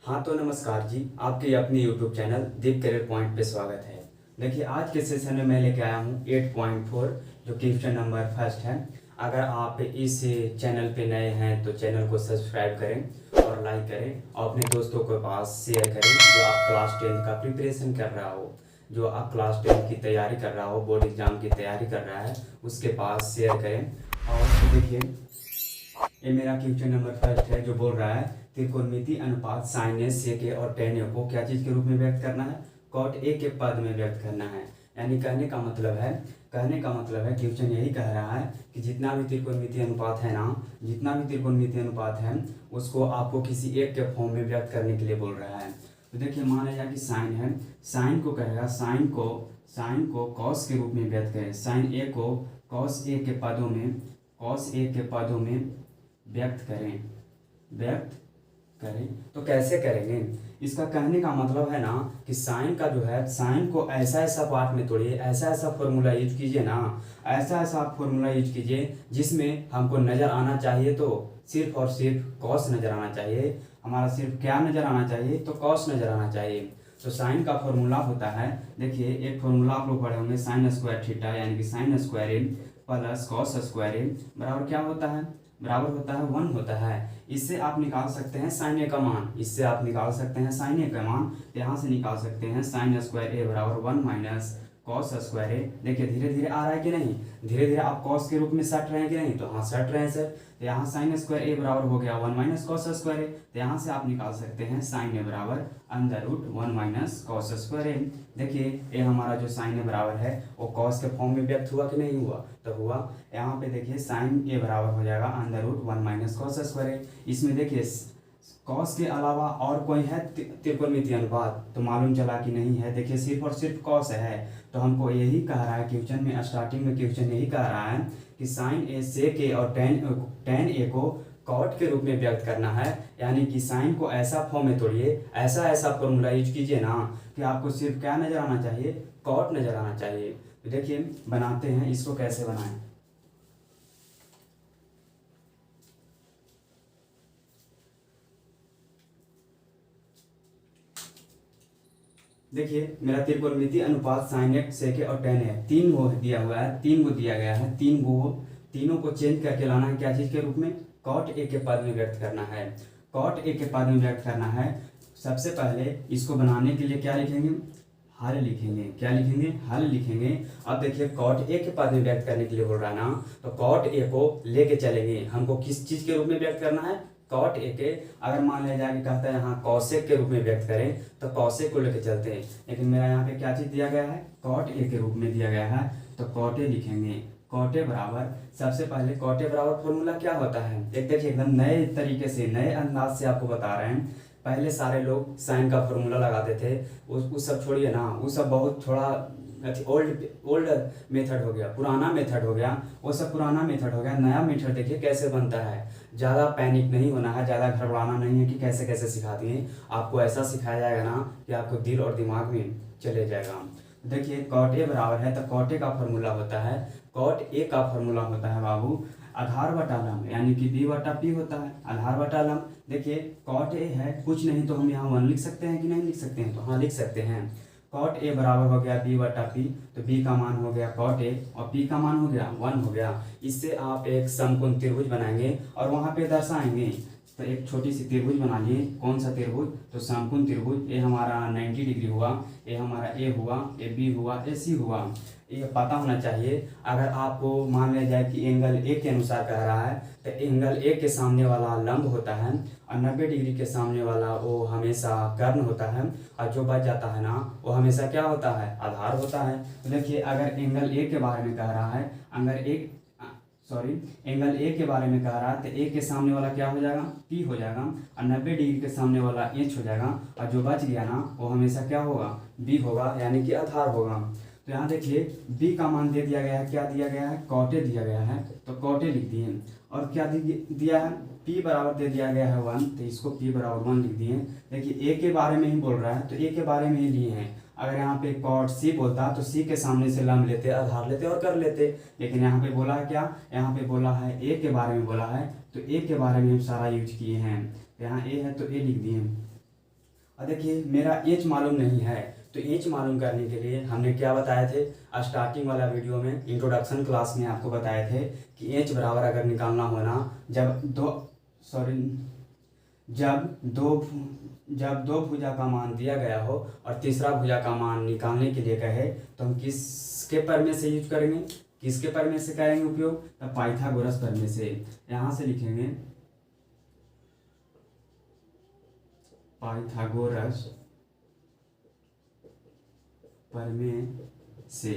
हाँ तो नमस्कार जी, आपके अपने YouTube चैनल दीप करियर पॉइंट पे स्वागत है। देखिए आज के सेशन में मैं लेके आया हूँ 8.4 जो क्वेश्चन नंबर फर्स्ट है। अगर आप इस चैनल पे नए हैं तो चैनल को सब्सक्राइब करें और लाइक करें और अपने दोस्तों के पास शेयर करें जो आप क्लास 10 का प्रिपरेशन कर रहा हो, जो आप क्लास 10 की तैयारी कर रहा हो, बोर्ड एग्जाम की तैयारी कर रहा है, उसके पास शेयर करें। और देखिए ये मेरा क्वेश्चन नंबर फर्स्ट है जो बोल रहा है त्रिकोणमिति अनुपात साइन ए सेक ए और टेन ए को क्या चीज़ के रूप में व्यक्त करना है, कॉट ए के पद में व्यक्त करना है। यानी कहने का मतलब है क्वेश्चन यही कह रहा है कि जितना भी त्रिकोणमिति अनुपात है ना, जितना भी त्रिकोणमिति अनुपात है उसको आपको किसी एक के फॉर्म में व्यक्त करने के लिए बोल रहा है। तो देखिए मान लिया कि साइन है, साइन को कहेगा साइन को कॉस के रूप में व्यक्त करें, साइन ए को कॉस ए के पदों में व्यक्त करें। तो कैसे करेंगे, इसका कहने का मतलब है ना कि साइन का जो है, साइन को ऐसा पार्ट में तोड़िए, ऐसा फॉर्मूला यूज कीजिए ना, ऐसा फॉर्मूला यूज कीजिए जिसमें हमको नज़र आना चाहिए तो सिर्फ और सिर्फ कॉस नज़र आना चाहिए। हमारा सिर्फ क्या नज़र आना चाहिए, तो कॉस नज़र आना चाहिए। तो साइन का फॉर्मूला होता है, देखिए एक फॉर्मूला आप लोग पढ़े होंगे, साइन स्क्वायर थीटा यानी कि साइन स्क्वायर ए प्लस कॉस स्क्वायर ए बराबर क्या होता है, बराबर होता है 1 होता है। इससे आप निकाल सकते हैं साइन ए का मान, इससे आप निकाल सकते हैं साइन ए का मान, यहाँ से निकाल सकते हैं साइन स्क्वायर ए बराबर 1 माइनस कॉस स्क्वायर ए। देखिए धीरे धीरे आ रहा है कि नहीं, धीरे धीरे आप कॉस के रूप में सट रहे हैं कि नहीं, तो हाँ सट रहे हैं सर। तो यहाँ साइन स्क्वायर ए बराबर हो गया 1 माइनस कॉस स्क्वायर ए, तो यहाँ से आप निकाल सकते हैं साइन ए बराबर under root 1 minus cos square A. देखिए ये हमारा जो साइन ए बराबर है वो कॉस के फॉर्म में व्यक्त हुआ कि नहीं हुआ, तो हुआ। यहाँ पे देखिए साइन ए बराबर हो जाएगा under root 1 minus cos square A. इसमें देखिए कॉस के अलावा और कोई है त्रिकोणमिति अनुपात, तो मालूम चला कि नहीं है। देखिए सिर्फ और सिर्फ कॉस है, तो हमको यही कह रहा है क्वेश्चन में, स्टार्टिंग में क्वेश्चन यही कह रहा है कि साइन ए सेक ए और टेन ए को कॉट के रूप में व्यक्त करना है। यानी कि साइन को ऐसा फॉर्म में तोड़िए, ऐसा फॉर्मूला यूज कीजिए ना कि आपको सिर्फ क्या नजर आना चाहिए, कॉट नजर आना चाहिए। तो देखिए बनाते हैं, इसको कैसे बनाएं। देखिए मेरा त्रिकोणमिति अनुपात साइन ए सेक ए और टेन है, 3 वो दिया हुआ है, 3 वो दिया गया है, तीनों को चेंज करके लाना है क्या चीज़ के रूप में, कॉट ए के पद में व्यक्त करना है। कॉट ए के पद में व्यक्त करना है। सबसे पहले इसको बनाने के लिए क्या लिखेंगे, हल लिखेंगे। क्या लिखेंगे, हल लिखेंगे। अब देखिए कॉट ए के पद में व्यक्त करने के लिए बोल रहा है ना, तो कॉट ए को लेके चलेंगे। हमको किस चीज़ के रूप में व्यक्त करना है, कॉट ए के। अगर मान लिया जाए कि कहता है यहाँ कॉसेक के रूप में व्यक्त करें, तो कॉसेक को लेके चलते हैं। लेकिन मेरा यहाँ पे क्या चीज़ दिया गया है, कॉट ए के रूप में दिया गया है, तो कॉट ए लिखेंगे। कॉट ए बराबर, सबसे पहले कॉट ए बराबर फॉर्मूला क्या होता है, एक देखिए एकदम नए तरीके से, नए अंदाज से आपको बता रहे हैं। पहले सारे लोग साइन का फॉर्मूला लगाते थे, उस सब छोड़िए ना, वो सब बहुत थोड़ा ओल्ड मेथड हो गया, पुराना मेथड हो गया, वो सब पुराना मेथड हो गया। नया मेथड देखिए कैसे बनता है। ज़्यादा पैनिक नहीं होना है, ज़्यादा घबराना नहीं है कि कैसे कैसे सिखाती हैं। आपको ऐसा सिखाया जाएगा ना कि आपको दिल और दिमाग में चले जाएगा। देखिए कॉट ए बराबर है, तो कॉट ए का फॉर्मूला होता है, कॉट ए का फॉर्मूला होता है बाबू आधार बटा लंब, यानी कि बी बटा पी होता है, आधार बटा लंब। देखिए कॉट ए है, कुछ नहीं तो हम यहाँ 1 लिख सकते हैं कि नहीं लिख सकते हैं, तो हाँ लिख सकते हैं। कॉट ए बराबर हो गया बी बटा पी, तो बी का मान हो गया कॉट ए और पी का मान हो गया 1 हो गया। इससे आप एक समकोण त्रिभुज बनाएंगे और वहाँ पे दर्शाएंगे। तो एक छोटी सी त्रिभुज बना लिए, कौन सा त्रिभुज, तो समकोण त्रिभुज। ए हमारा 90 डिग्री हुआ, ए हमारा ए हुआ, ए बी हुआ, ए सी हुआ। ये पता होना चाहिए। अगर आपको मान लिया जाए कि एंगल ए के अनुसार कह रहा है, तो एंगल ए के सामने वाला लंब होता है और 90 डिग्री के सामने वाला वो हमेशा कर्ण होता है, और जो बच जाता है ना वो हमेशा क्या होता है, आधार होता है। तो देखिए अगर एंगल ए के बारे में कह रहा है, एंगल ए के बारे में कह रहा है, तो ए के सामने वाला क्या हो जाएगा, पी हो जाएगा, और 90 डिग्री के सामने वाला एच हो जाएगा, और जो बच गया ना वो हमेशा क्या होगा, बी होगा, यानी कि आधार होगा। तो यहाँ देखिए बी का मान दे दिया गया है, क्या दिया गया है, कॉट ए दिया गया है, तो कॉट ए लिख दिए। और क्या दिया है, पी बराबर दे दिया गया है 1, तो इसको पी बराबर 1 लिख दिए। देखिए ए के बारे में ही बोल रहा है, तो ए के बारे में ही लिए हैं। अगर यहाँ पे कॉट सी बोलता तो सी के सामने से लंब लेते, आधार लेते और कर लेते। लेकिन यहाँ पे बोला है क्या, यहाँ पे बोला है ए के बारे में बोला है, तो ए के बारे में हम सारा यूज किए हैं। यहाँ ए है तो ए लिख दिए। और देखिए मेरा एच मालूम नहीं है, तो एच मालूम करने के लिए हमने क्या बताए थे स्टार्टिंग वाला वीडियो में, इंट्रोडक्शन क्लास में आपको बताए थे कि एच बराबर अगर निकालना हो ना, जब दो भुजा का मान दिया गया हो और तीसरा भुजा का मान निकालने के लिए कहे, तो हम किसके प्रमेय से यूज करेंगे, किसके प्रमेय से करेंगे उपयोग, तो पाइथागोरस प्रमेय से। यहाँ से लिखेंगे पाइथागोरस प्रमेय से।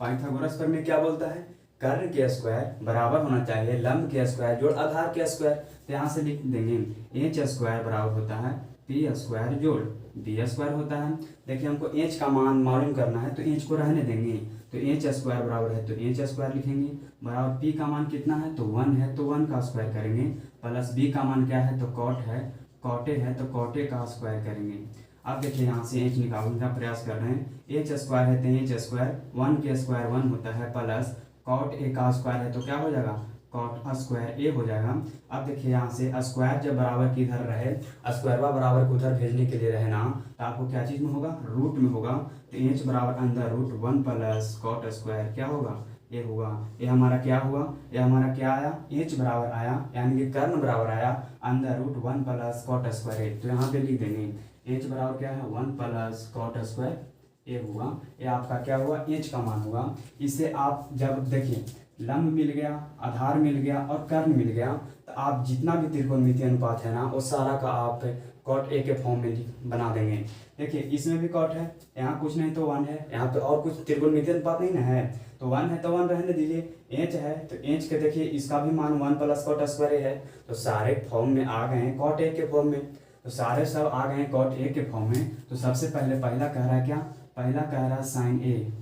पाइथागोरस प्रमेय क्या बोलता है, कर्ण के स्क्वायर बराबर होना चाहिए लंब के स्क्वायर जोड़ आधार के स्क्वायर। तो यहाँ से लिख देंगे एच स्क्वायर बराबर होता है पी स्क्वायर जोड़ बी स्क्वायर होता है। देखिए हमको एच का मान मालूम करना है, तो एच को रहने देंगे, तो एच स्क्वायर बराबर है तो एच स्क्वायर लिखेंगे, बराबर पी का मान कितना है तो 1 है तो 1 का स्क्वायर करेंगे, प्लस बी का मान क्या है तो कॉट है, कॉटे है तो कॉटे का स्क्वायर करेंगे। अब देखिए यहाँ से एच निकालने का प्रयास कर रहे हैं, एच स्क्वायर है तो एच स्क्वायर 1 के स्क्वायर 1 होता है, प्लस कॉट ए का स्क्वायर है तो क्या हो जाएगा कॉट स्क्वायर ए हो जाएगा। अब देखिए यहाँ से स्क्वायर जब बराबर की इधर रहे, स्क्वायरवा बराबर को उधर भेजने के लिए रहे ना, तो आपको क्या चीज़ में होगा रूट में होगा, तो एच बराबर अंदर रूट 1 प्लस कॉट स्क्वायर क्या होगा ये होगा। ये हमारा क्या हुआ, ये हमारा क्या आया एच बराबर आया, यानी कि कर्ण बराबर आया अंदर रूट 1 प्लस कॉट स्क्वायर। तो यहाँ पे लिख देंगे एच बराबर क्या है 1 प्लस कॉट स्क्वायर ये हुआ, ये आपका क्या हुआ एच का मान हुआ। इसे आप जब देखिए लंब मिल गया, आधार मिल गया और कर्ण मिल गया, तो आप जितना भी त्रिकोणमितीय अनुपात है ना वो सारा का आप कॉट ए के फॉर्म में बना देंगे। देखिए इसमें भी कॉट है, यहाँ कुछ नहीं तो 1 है, यहाँ पे और कुछ त्रिकोणमितीय अनुपात नहीं ना है, तो 1 है तो 1 रहने दीजिए। एच है तो एच के देखिए इसका भी मान 1 प्लस कॉट स्क्वायर है, तो सारे फॉर्म में आ गए हैं कॉट ए के फॉर्म में, तो सारे सब आ गए हैं कॉट ए के फॉर्म में। तो सबसे पहले पहला कह रहा है क्या, पहला कह रहा है साइन ए,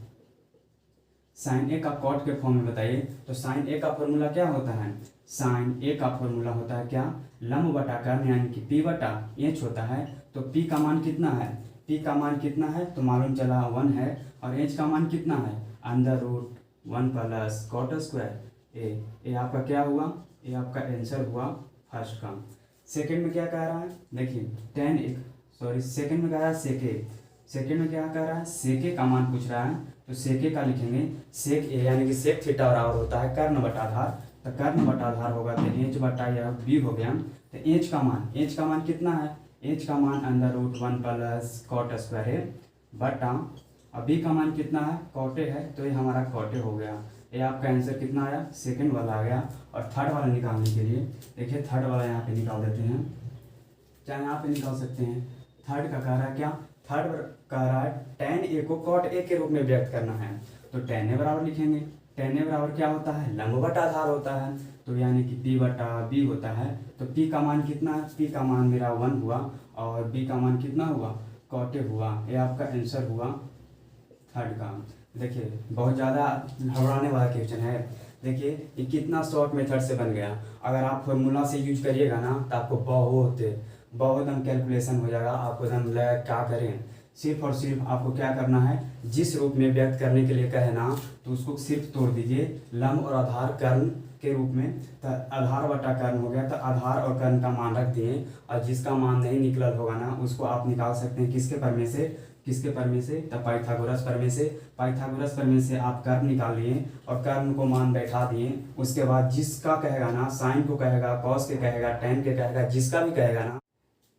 साइन ए का कॉट के फॉर्म में बताइए। तो साइन ए का फॉर्मूला क्या होता है, साइन ए का फॉर्मूला होता है क्या लंब बटा कर्ण यानी कि पी बटा एच होता है। तो पी का मान कितना है, पी का मान कितना है तो मालूम चला 1 है, और एच का मान कितना है under root 1 plus cot square A. ये आपका क्या हुआ, ये आपका आंसर हुआ फर्स्ट का। सेकंड में क्या कह रहा है, देखिए सेकंड में कह रहा है सेके, सेकंड में क्या कह रहा है सेके का मान पूछ रहा है, तो सेके का लिखेंगे सेक ए यानी कि सेक थीटा बराबर होता है कर्ण बटा आधार, तो कर्ण बटा आधार होगा तो एच बटा यह बी हो गया। तो एच का मान कितना है, एच का मान under root 1 plus cot square है बटा, अब बी का मान कितना है कॉटे है, तो ये हमारा कॉटे हो गया। ये आपका आंसर कितना आया सेकंड वाला आ गया। और थर्ड वाला निकालने के लिए देखिए थर्ड वाला यहाँ पे निकाल देते हैं, चाहे यहाँ पे निकाल सकते हैं। थर्ड का कह रहा है क्या, थर्ड कह रहा है tan ए को cot ए के रूप में व्यक्त करना है, तो tan ए बराबर लिखेंगे, tan ए बराबर क्या होता है लंब बटा आधार होता है, तो यानी कि p बटा b होता है। तो p का मान कितना है, p का मान मेरा 1 हुआ और b का मान कितना हुआ cot ए हुआ। ये आपका आंसर हुआ थर्ड का। देखिए बहुत ज़्यादा घबराने वाला क्वेश्चन है, देखिए ये कितना शॉर्ट मेथड से बन गया। अगर आप फॉर्मूला से यूज करिएगा ना तो आपको बहुत एकदम कैलकुलेशन हो जाएगा, आपको एकदम क्या करें, सिर्फ और सिर्फ आपको क्या करना है जिस रूप में व्यक्त करने के लिए कहे ना तो उसको सिर्फ तोड़ दीजिए लंब और आधार कर्ण के रूप में, तो आधार बटा कर्ण हो गया, तो आधार और कर्ण का मान रख दिए, और जिसका मान नहीं निकलल होगा ना उसको आप निकाल सकते हैं किसके प्रमेय से, किसके प्रमेय से, तो पाइथागोरस प्रमेय से। पाइथागोरस प्रमेय से आप कर्ण निकाल लिए और कर्ण को मान बैठा दिए, उसके बाद जिसका कहेगा ना साइन को कहेगा, कॉस के कहेगा, टेन के कहेगा, जिसका भी कहेगा ना।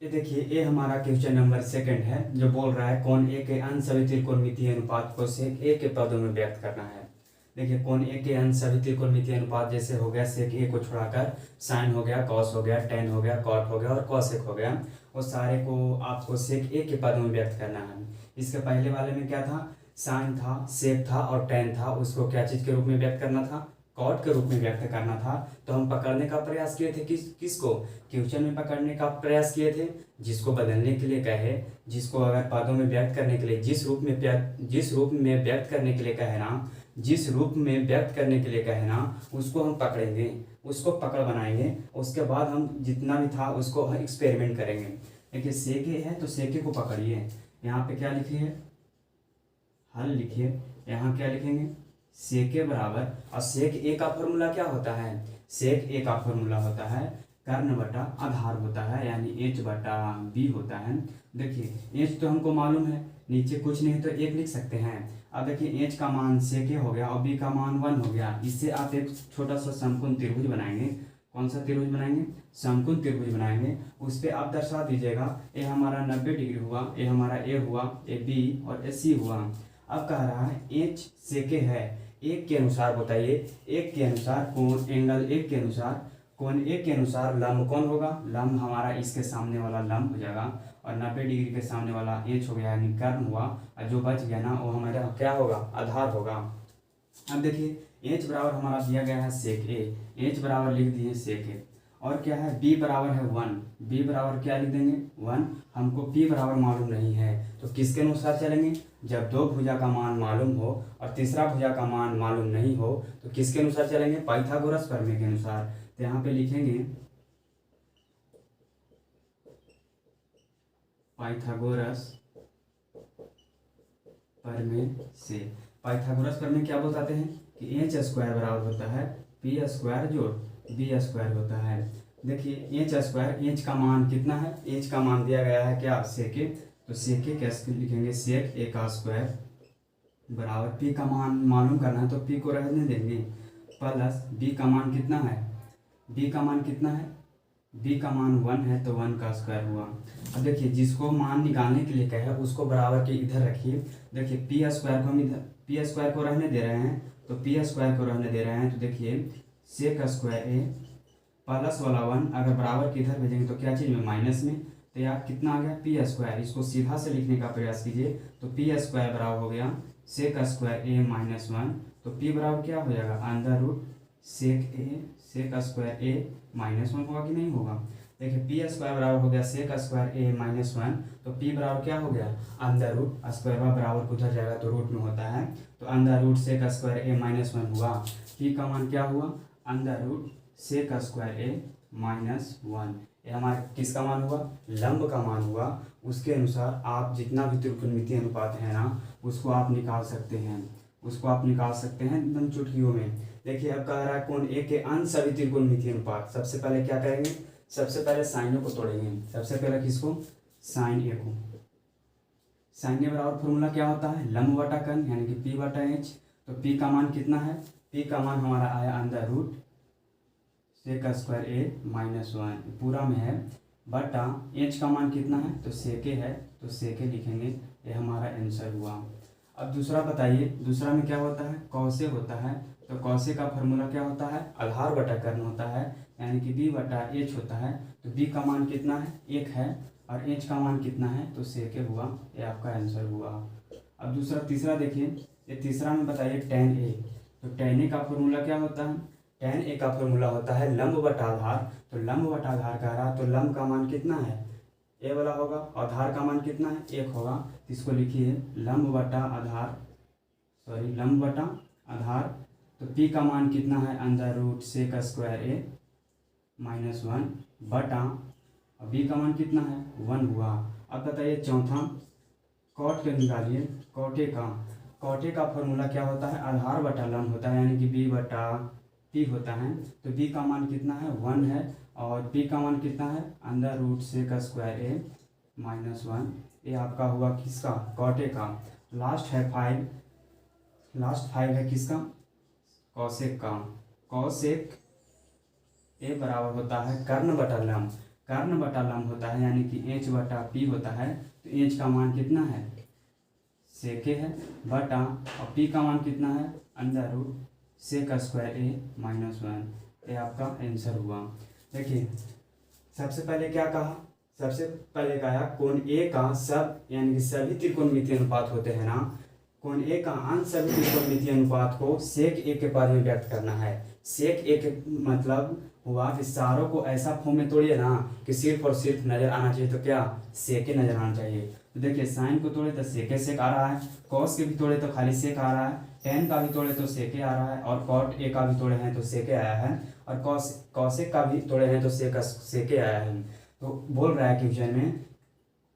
ये देखिए ये हमारा क्वेश्चन नंबर सेकंड है जो बोल रहा है कोण ए के अन्य सभी त्रिकोणमितीय अनुपात को सेक ए के पदों में व्यक्त करना है। देखिए कोण ए के अन्य सभी त्रिकोणमितीय अनुपात जैसे हो गया सेक ए को छोड़ाकर साइन हो गया, कॉस हो गया, टेन हो गया, कॉट हो गया और कॉसेक हो गया, वो सारे को आपको सेक ए के पदों में व्यक्त करना है। इसके पहले वाले में क्या था, साइन था, सेक था और टेन था, उसको क्या चीज़ के रूप में व्यक्त करना था, कॉट के रूप में व्यक्त करना था। तो हम पकड़ने का प्रयास किए थे किसको क्वेश्चन में पकड़ने का प्रयास किए थे जिसको बदलने के लिए कहे, जिसको अगर पदों में व्यक्त करने के लिए जिस रूप में व्यक्त करने के लिए कहे ना, जिस रूप में व्यक्त करने के लिए कहे ना उसको हम पकड़ेंगे, उसको पकड़ बनाएंगे, उसके बाद हम जितना भी था उसको एक्सपेरिमेंट करेंगे। देखिए सेके है तो सेके को पकड़िए, यहाँ पे क्या लिखिए हल लिखिए, यहाँ क्या लिखेंगे सेक ए बराबर, और सेक ए का फॉर्मूला क्या होता है, सेक ए का फॉर्मूला होता है कर्ण बटा आधार होता है, यानी एच बटा बी होता है। देखिए एच तो हमको मालूम है, नीचे कुछ नहीं तो एक लिख सकते हैं। अब देखिए एच का मान सेके हो गया और बी का मान 1 हो गया। इससे आप एक छोटा सा समकोण त्रिभुज बनाएंगे। कौन सा त्रिभुज बनाएंगे? समकोण त्रिभुज बनाएंगे। उस पर आप दर्शा दीजिएगा, ये हमारा 90 डिग्री हुआ, ये हमारा ए हुआ, ये बी और ये सी हुआ। अब कह रहा है एच सेके है, एक के अनुसार बताइए, एक के अनुसार कोण एंगल एक के अनुसार कोण एक के अनुसार लंब कौन होगा? लंब हमारा इसके सामने वाला लंब हो जाएगा और 90 डिग्री के सामने वाला एच हो गया, यानी कर्ण हुआ, और जो बच गया ना वो हमारा क्या होगा? आधार होगा। अब देखिए एच बराबर हमारा दिया गया है सेक ए, एच बराबर लिख दिए सेक ए, और क्या है? बी बराबर है 1, बी बराबर क्या लिख देंगे? 1। हमको पी बराबर मालूम नहीं है, तो किसके अनुसार चलेंगे? जब दो भुजा का मान मालूम हो और तीसरा भुजा का मान मालूम नहीं हो तो किसके अनुसार चलेंगे? पाइथागोरस प्रमेय के अनुसार। तो यहाँ पे लिखेंगे पाइथागोरस प्रमेय से। पाइथागोरस प्रमेय क्या बताते हैं कि एच स्क्वायर बराबर होता है पी स्क्वायर जोड़ बी स्क्वायर होता है। देखिए एच स्क्वायर, एच का मान कितना है? एच का मान दिया गया है क्या? सेके, तो सेके कैसे लिखेंगे? सेक ए का स्क्वायर बराबर पी का मान मालूम करना है तो पी को रहने देंगे, प्लस बी का मान कितना है? बी का मान कितना है? बी का मान 1 है तो 1 का स्क्वायर हुआ। अब देखिए जिसको मान निकालने के लिए कहे उसको बराबर के इधर रखिए। देखिए पी स्क्वायर को हम इधर पी स्क्वायर को रहने दे रहे हैं, तो पी स्क्वायर को रहने दे रहे हैं, तो देखिए सेक स्क्वायर ए प्लस वाला 1 अगर बराबर के इधर भेजेंगे तो क्या चीज़ में? माइनस में। तो यहाँ कितना आ गया? P square. इसको सीधा से लिखने का प्रयास कीजिए, तो पी स्क्वायर बराबर हो गया सेक स्क्वायर ए माइनस 1, तो पी बराबर क्या हो जाएगा? Under root sec A sec square A minus 1 होगा कि नहीं होगा? देखिए पी स्क्वायर बराबर हो गया सेक स्क्वायर ए माइनस 1, तो पी बराबर क्या हो गया? अंडर रूट स्क्वायर बराबर उधर जाएगा तो रूट में होता है, तो under root sec square A minus 1 हुआ। पी का मान क्या हुआ? Under root sec square A minus 1। ये हमारा किसका मान हुआ? लंब का मान हुआ। उसके अनुसार आप जितना भी त्रिकोणमितीय अनुपात है ना उसको आप निकाल सकते हैं, उसको आप निकाल सकते हैं एकदम चुटकियों में। देखिए अब कह रहा है कोण ए के अंश सभी त्रिकोणमितीय अनुपात। सबसे पहले क्या करेंगे? सबसे पहले साइनों को तोड़ेंगे। सबसे पहले किसको? साइन ए को। साइन ए बराबर फॉर्मूला क्या होता है? लंब बटा कर्ण, यानी कि पी बटा एच। तो पी का मान कितना है? पी का मान हमारा आया under root sec square A minus 1 पूरा में है, बटा एच का मान कितना है? तो सेके है, तो सेके लिखेंगे। ये हमारा आंसर हुआ। अब दूसरा बताइए, दूसरा में क्या होता है? कौसे होता है। तो कौसे का फॉर्मूला क्या होता है? आधार बटा कर्ण होता है, यानी कि बी बटा एच होता है। तो बी का मान कितना है? 1 है, और एच का मान कितना है? तो सेके हुआ। ये आपका आंसर हुआ। अब दूसरा तीसरा देखिए, ये तीसरा में बताइए टेन ए। तो टेन ए का फॉर्मूला क्या होता है? टेन ए का फॉर्मूला होता है लंब बटा आधार। तो लंब बटा आधार कह रहा, तो लंब का मान कितना है? ए वाला होगा, आधार का मान कितना है? 1 होगा। तो इसको लिखिए लंब बटा आधार, सॉरी लंब बटा आधार। तो पी का मान कितना है? Under root sec square A minus 1 बटा, और बी का मान कितना है? 1 हुआ। अब बताइए चौथा, कॉट के निकालिए। कॉटे का फॉर्मूला क्या होता है? आधार बटा लंब होता है, यानी कि बी बटा पी होता है। तो बी का मान कितना है? 1 है, और पी का मान कितना है? Under root sec square A minus 1। ये आपका हुआ किसका? कॉटे का। लास्ट है 5, लास्ट 5 है किसका? कौसेक का। कौसेक ए बराबर होता है कर्ण बटा लंब। कर्ण बटा लंब होता है, यानी कि एच बटा पी होता है। तो एच का मान कितना है? सेके है, बटा, और पी का मान कितना है? Under root sec square A minus 1। ये आपका आंसर हुआ। देखिए सबसे पहले क्या कहा? सबसे पहले कहा कोण ए का सब, यानी कि सभी त्रिकोणमितीय अनुपात होते हैं ना, कोण ए का अंश सभी त्रिकोणमितीय अनुपात को सेक ए के पद में व्यक्त करना है। सेक ए के मतलब हुआ कि सारों को ऐसा फॉर्म में तोड़िए ना कि सिर्फ और सिर्फ नजर आना चाहिए, तो क्या? सेके नजर आना चाहिए। तो देखिए साइन को तोड़े तो सेके सेक आ रहा है, कॉस के भी तोड़े तो खाली सेक आ रहा है, टेन का भी तोड़े तो सेके आ रहा है, और कॉट ए का भी तोड़े हैं तो सेके आया है, और कॉसेक का भी तोड़े हैं तो सेके आया है। तो बोल रहा है क्वेश्चन में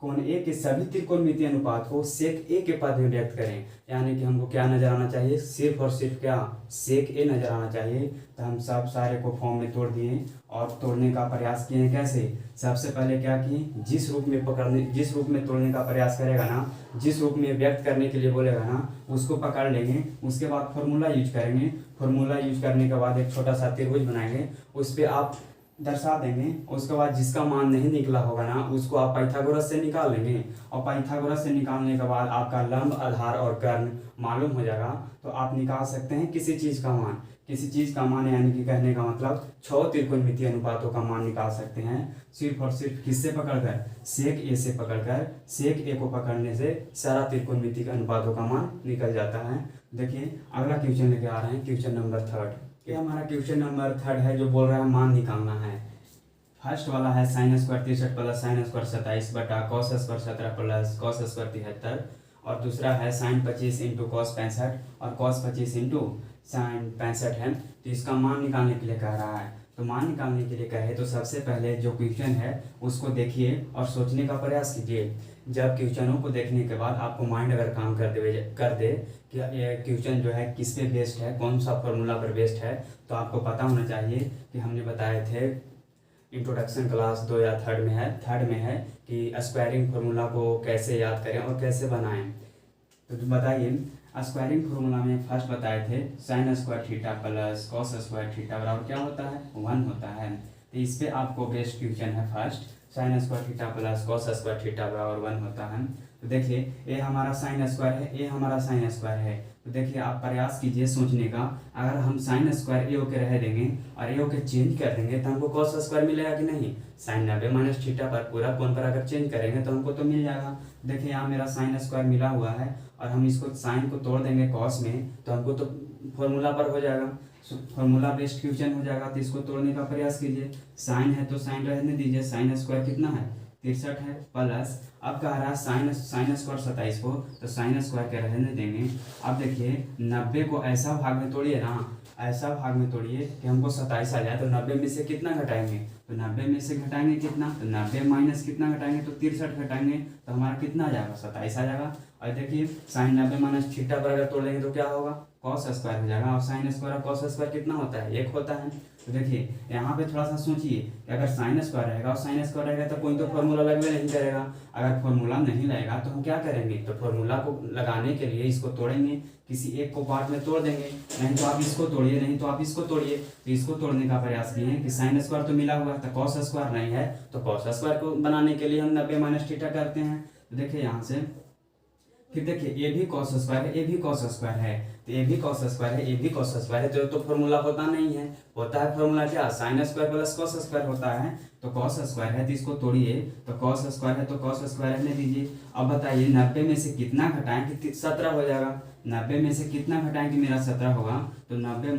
कोण ए के सभी त्रिकोणमितीय अनुपात को सेक ए के पद में व्यक्त करें। यानी कि हमको क्या नजर आना चाहिए, सिर्फ और सिर्फ क्या, सेक ए नजर आना चाहिए। तो हम सब सारे को फॉर्म में तोड़ दिए और तोड़ने का प्रयास किए। कैसे, सबसे पहले क्या किए, जिस रूप में तोड़ने का प्रयास करेगा ना, जिस रूप में व्यक्त करने के लिए बोलेगा ना, उसको पकड़ लेंगे। उसके बाद फॉर्मूला यूज करेंगे। फॉर्मूला यूज करने के बाद एक छोटा सा त्रिभुज बनाएंगे, उस पर आप दर्शा देंगे। उसके बाद जिसका मान नहीं निकला होगा ना, उसको आप पाइथागोरस से निकाल लेंगे। और पाइथागोरस से निकालने के बाद आपका लंब, आधार और कर्ण मालूम हो जाएगा। तो आप निकाल सकते हैं किसी चीज़ का मान, किसी चीज़ का मान, यानी कि कहने का मतलब 6 त्रिकोणमितीय अनुपातों का मान निकाल सकते हैं सिर्फ और सिर्फ किससे पकड़कर, सेक ए से पकड़कर। सेक ए को पकड़ने से सारा त्रिकोणमितीय अनुपातों का मान निकल जाता है। देखिए अगला क्वेश्चन लेके आ रहे हैं, क्वेश्चन नंबर 3। ये हमारा क्वेश्चन नंबर 3 है, जो बोल रहा है मान निकालना है। फर्स्ट वाला है sin square 63 plus sin square 27 बटा cos square 17 plus cos square 73, और दूसरा है sin 25 इंटू cos 65 और cos 25 इंटू sin 65 है। तो इसका मान निकालने के लिए कह रहा है। तो मान निकालने के लिए कहे तो सबसे पहले जो क्वेश्चन है उसको देखिए और सोचने का प्रयास कीजिए। जब क्वेश्चनों को देखने के बाद आपको माइंड अगर काम कर दे कि ये क्वेश्चन जो है किस पे बेस्ड है, कौन सा फॉर्मूला पर बेस्ड है, तो आपको पता होना चाहिए कि हमने बताए थे इंट्रोडक्शन क्लास 2 या 3 में है कि स्क्वायरिंग फार्मूला को कैसे याद करें और कैसे बनाएं। तो बताइए, स्क्वायरिंग फार्मूला में फर्स्ट बताए थे sin square theta plus cos square theta बराबर क्या होता है, 1 होता है। तो इस पे आपको बेस्ट क्वेश्चन है first, sin square theta plus cos square theta बराबर 1 होता है। तो देखिए ये हमारा sin स्क्वायर है, ये हमारा sin स्क्वायर है। तो देखिए आप प्रयास कीजिए सोचने का, अगर हम sin स्क्वायर ए के रह देंगे और ए के चेंज कर देंगे तो हमको cos स्क्वायर मिलेगा कि नहीं। sin 90 माइनस थीटा पर पूरा कोण पर अगर चेंज करेंगे तो हमको तो मिल जाएगा। देखिए यहाँ मेरा sin स्क्वायर मिला हुआ है और हम इसको sin को तोड़ देंगे cos में तो हमको तो फॉर्मूला पर हो जाएगा, फॉर्मूला बेस्ड क्वेश्चन हो जाएगा। तो इसको तोड़ने का प्रयास कीजिए। साइन है तो साइन रहने दीजिए, साइन स्क्वायर कितना है 63 है, प्लस अब कह रहा है साइन स्क्वायर 27 को, तो साइन स्क्वायर के रहने देंगे। अब देखिए 90 को ऐसा भाग में तोड़िए ना, ऐसा भाग में तोड़िए कि हमको 27 आ जाए। तो 90 में से कितना घटाएंगे, तो 90 में से घटाएंगे कितना, तो 90 माइनस कितना घटाएंगे, तो 63 घटाएंगे तो हमारा कितना आ जाएगा, 27 आ जाएगा। और देखिए साइन 90 माइनस थीटा पर अगर तोड़ लेंगे तो क्या होगा, कॉस स्क्वायर हो जाएगा। और साइन स्क्वायर और कॉस स्क्वायर कितना होता है, 1 होता है। तो देखिए यहाँ पे थोड़ा सा सोचिए कि अगर साइन स्क्वायर रहेगा और साइन स्क्वायर रहेगा तो कोई तो फॉर्मूला लगवे नहीं करेगा। अगर फॉर्मूला नहीं लगेगा तो हम क्या करेंगे, तो फॉर्मूला को लगाने के लिए इसको तोड़ेंगे, किसी एक को पार्ट में तोड़ देंगे। नहीं तो आप इसको तोड़िए, नहीं तो आप इसको तोड़िए। तो इसको तोड़ने का प्रयास किए कि साइन स्क्वायर तो मिला हुआ है तो कॉस स्क्वायर नहीं है, तो कॉस स्क्वायर को बनाने के लिए हम 90 माइनस थीटा करते हैं। तो देखिए यहाँ से फिर देखिए ये भी कॉस स्क्वायर है, ये भी कॉस स्क्वायर है, तो ये भी कॉस स्क्वायर है, ये भी कॉस स्क्वायर है। तो फॉर्मूला होता नहीं है, होता है फॉर्मूला क्या, sine square plus cos square होता है। तो कॉस स्क्वायर है तो इसको तोड़िए, तो कॉस स्क्वायर है तो कॉस स्क्वायर रहने दीजिए। अब बताइए 90 में से कितना घटाएं कि 17 हो जाएगा। 90 में से कितना घटाएं कि मेरा 17 होगा। तो 90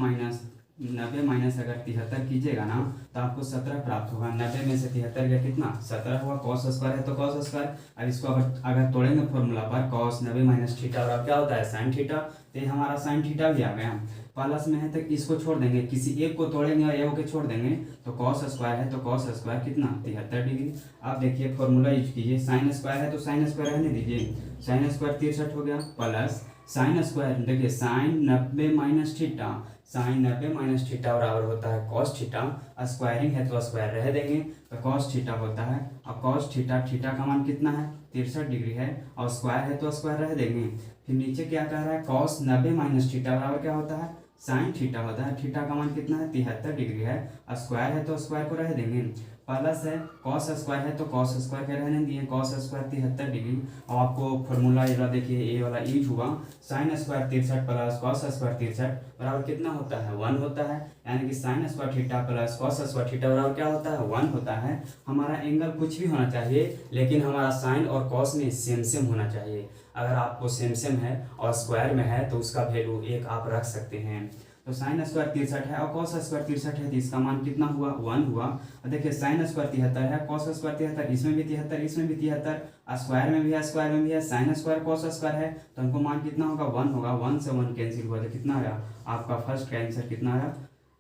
माइनस अगर 73 कीजिएगा ना तो आपको 17 प्राप्त होगा। 90 में से 73 का कितना, 17 हुआ। कॉस स्क्वायर है तो कॉस स्क्वायर, अब इसको अगर तोड़ेंगे फॉर्मूला पर कॉस 90 माइनस थीटा और अब क्या होता है साइन थीटा। तो ये हमारा साइन थीटा भी आ गया। प्लस में है तो इसको छोड़ देंगे, किसी एक को तोड़ेंगे और एक को छोड़ देंगे। तो कॉस स्क्वायर है तो कॉस स्क्वायर कितना 73 डिग्री। आप देखिए फॉर्मूला यूज कीजिए, साइन स्क्वायर है तो साइन स्क्वायर रहने दीजिए, साइन स्क्वायर 63 हो गया, प्लस साइन स्क्वायर देखिए sine 90 minus theta, sine 90 minus theta बराबर होता है कॉस थीटा। स्क्वायरिंग है तो स्क्वायर रह देंगे, तो कॉस थीटा होता है। और कॉस थीटा, थीटा का मान कितना है 63 डिग्री है, और स्क्वायर है तो स्क्वायर रह देंगे। फिर नीचे क्या कह रहा है, कॉस 90 माइनस थीटा बराबर क्या होता है, साइन थीटा होता है। थीटा का मान कितना है 73 डिग्री है, स्क्वायर है तो स्क्वायर को रह देंगे। प्लस है कॉस स्क्वायर है तो कॉस स्क्वायर के रहने दिए, कॉस स्क्वायर 73 डिग्री। और आपको फॉर्मूला ये वाला देखिए, ये वाला यूज हुआ, sine square 63 plus cos square 63 बराबर कितना होता है 1 होता है। यानी कि sine square theta plus cos square theta बराबर क्या होता है 1 होता है। हमारा एंगल कुछ भी होना चाहिए लेकिन हमारा साइन और कॉस में सेम सेम होना चाहिए। अगर आपको सेम सेम है और स्क्वायर में है तो उसका वैल्यू 1 आप रख सकते हैं। तो साइन स्क्वायर 63 है और कॉस स्क्वायर 63 है, तो इसका मान कितना हुआ 1 हुआ। और देखिए साइन स्क्वायर 73 है, कॉस स्क्वायर 73, इसमें भी 73, इसमें भी 73, स्क्वायर में भी है, स्क्वायर में भी है। साइन स्क्वायर कॉस स्क्वायर है तो हमको मान कितना होगा 1 होगा। 1 से 1 कैंसिल हुआ तो कितना आया आपका फर्स्ट का आंसर कितना आया